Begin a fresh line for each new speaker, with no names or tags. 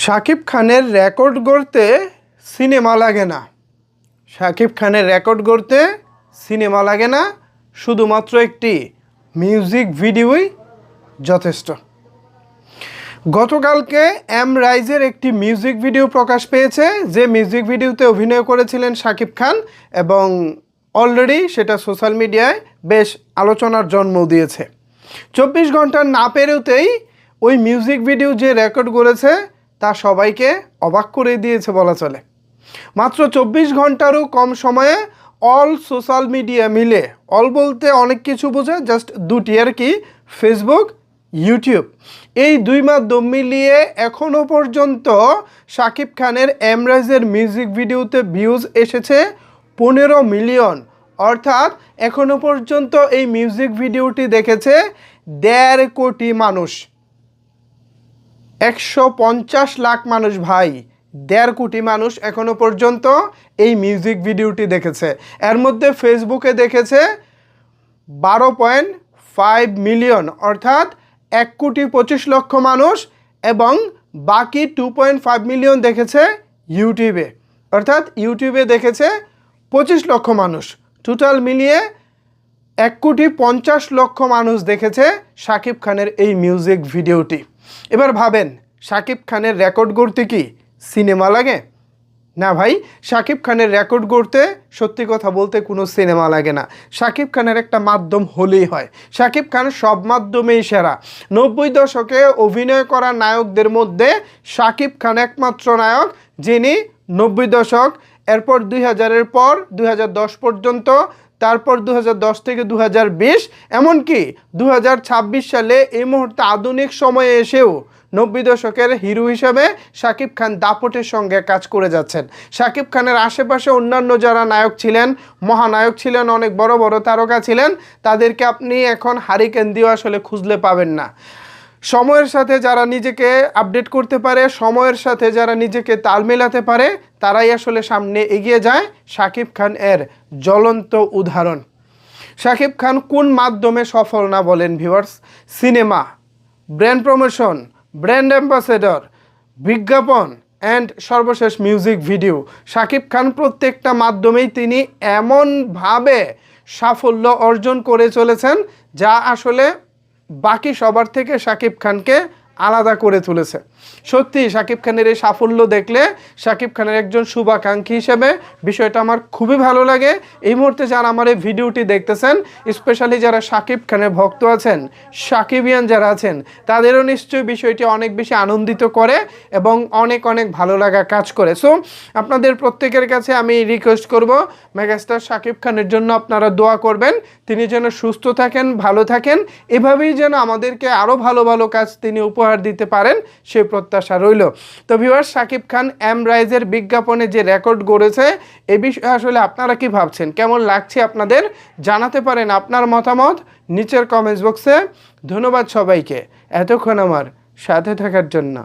শাকিব খানের রেকর্ড গড়তে সিনেমা লাগে না। শাকিব খানের রেকর্ড গড়তে সিনেমা লাগে না, শুধুমাত্র একটি মিউজিক ভিডিওই যথেষ্ট। গতকালকে এম রাইজের একটি মিউজিক ভিডিও প্রকাশ পেয়েছে, যে মিউজিক ভিডিওতে অভিনয় করেছিলেন শাকিব খান, এবং অলরেডি সেটা সোশ্যাল মিডিয়ায় বেশ আলোচনার জন্ম দিয়েছে। 24 ঘন্টা না পেরোতেই ওই মিউজিক ভিডিও যে রেকর্ড করেছে তা সবাইকে অবাক করে দিয়েছে বলা চলে। মাত্র 24 ঘন্টারও কম সময়ে অল সোশ্যাল মিডিয়া মিলে, অল বলতে অনেক কিছু বোঝায়, জাস্ট দুটি আর কি, ফেসবুক, ইউটিউব, এই দুই মাধ্যম মিলিয়ে এখনও পর্যন্ত শাকিব খানের এম রাইজের মিউজিক ভিডিওতে ভিউজ এসেছে 15 মিলিয়ন। অর্থাৎ এখনও পর্যন্ত এই মিউজিক ভিডিওটি দেখেছে 1.5 কোটি মানুষ। 150 লাখ মানুষ ভাই, 1.5 কোটি মানুষ এখনও পর্যন্ত এই মিউজিক ভিডিওটি দেখেছে। এর মধ্যে ফেসবুকে দেখেছে 12.5 মিলিয়ন, অর্থাৎ 1,25,00,000 মানুষ, এবং বাকি 2.5 মিলিয়ন দেখেছে ইউটিউবে, অর্থাৎ ইউটিউবে দেখেছে 25 লক্ষ মানুষ। টোটাল মিলিয়ে 1,50,00,000 মানুষ দেখেছে শাকিব খানের এই মিউজিক ভিডিওটি। এবার ভাবেন, শাকিব খানের রেকর্ড গড়তে কি সিনেমা লাগে? না ভাই, শাকিব খানের রেকর্ড গড়তে সত্যি কথা বলতে কোনো সিনেমা লাগে না। শাকিব খানের একটা মাধ্যম হলেই হয়। শাকিব খান সব মাধ্যমেই সেরা। 90 দশকে অভিনয় করা নায়কদের মধ্যে শাকিব খান একমাত্র নায়ক যিনি 90 দশক, এরপর 2000-এর পর 2010 পর্যন্ত, তারপর 2010 থেকে 2020, এমনকি 2026 সালে এই মুহূর্তে আধুনিক সময়ে এসেও 90 দশকের হিরো হিসাবে শাকিব খান দাপটের সঙ্গে কাজ করে যাচ্ছেন। শাকিব খানের আশেপাশে অন্যান্য যারা নায়ক ছিলেন, মহানায়ক ছিলেন, অনেক বড় বড় তারকা ছিলেন, তাদেরকে আপনি এখন হারিকেন দিয়ে আসলে খুঁজলে পাবেন না। সময়ের সাথে যারা নিজেকে আপডেট করতে পারে, সময়ের সাথে যারা নিজেকে তাল মেলাতে পারে, তারাই আসলে সামনে এগিয়ে যায়। শাকিব খান এর জ্বলন্ত উদাহরণ। শাকিব খান কোন মাধ্যমে সফল না বলেন viewers? Cinema, brand promotion, brand ambassador, বিজ্ঞাপন, অ্যান্ড সর্বশেষ মিউজিক ভিডিও। শাকিব খান প্রত্যেকটা মাধ্যমেই তিনি এমনভাবে সাফল্য অর্জন করে চলেছেন যা আসলে বাকি সবার থেকে শাকিব খানকে আলাদা করে তুলেছে। সত্যি শাকিব খানের এই সাফল্য দেখলে শাকিব খানের একজন শুভাকাঙ্ক্ষী হিসেবে বিষয়টা আমার খুবই ভালো লাগে। এই মুহূর্তে যারা আমার এই ভিডিওটি দেখতেছেন, স্পেশালি যারা শাকিব খানের ভক্ত আছেন, শাকিবিয়ান যারা আছেন, তাদেরও নিশ্চয়ই বিষয়টি অনেক বেশি আনন্দিত করে এবং অনেক অনেক ভালো লাগা কাজ করে। সো আপনাদের প্রত্যেকের কাছে আমি রিকোয়েস্ট করব, মেগাস্টার শাকিব খানের জন্য আপনারা দোয়া করবেন, তিনি যেন সুস্থ থাকেন, ভালো থাকেন, এভাবেই যেন আমাদেরকে আরও ভালো ভালো কাজ তিনি উপহার দিতে পারেন, সেই প্রত্যাশা রইল। তো ভিউয়ার্স, শাকিব খান এম রাইজের বিজ্ঞাপনে যে রেকর্ড গড়েছে, এই বিষয়ে আসলে আপনারা কি ভাবছেন, কেমন লাগছে আপনাদের জানাতে পারেন আপনার মতামত নিচের কমেন্টস বক্সে। ধন্যবাদ সবাইকে এতক্ষণ আমার সাথে থাকার জন্য।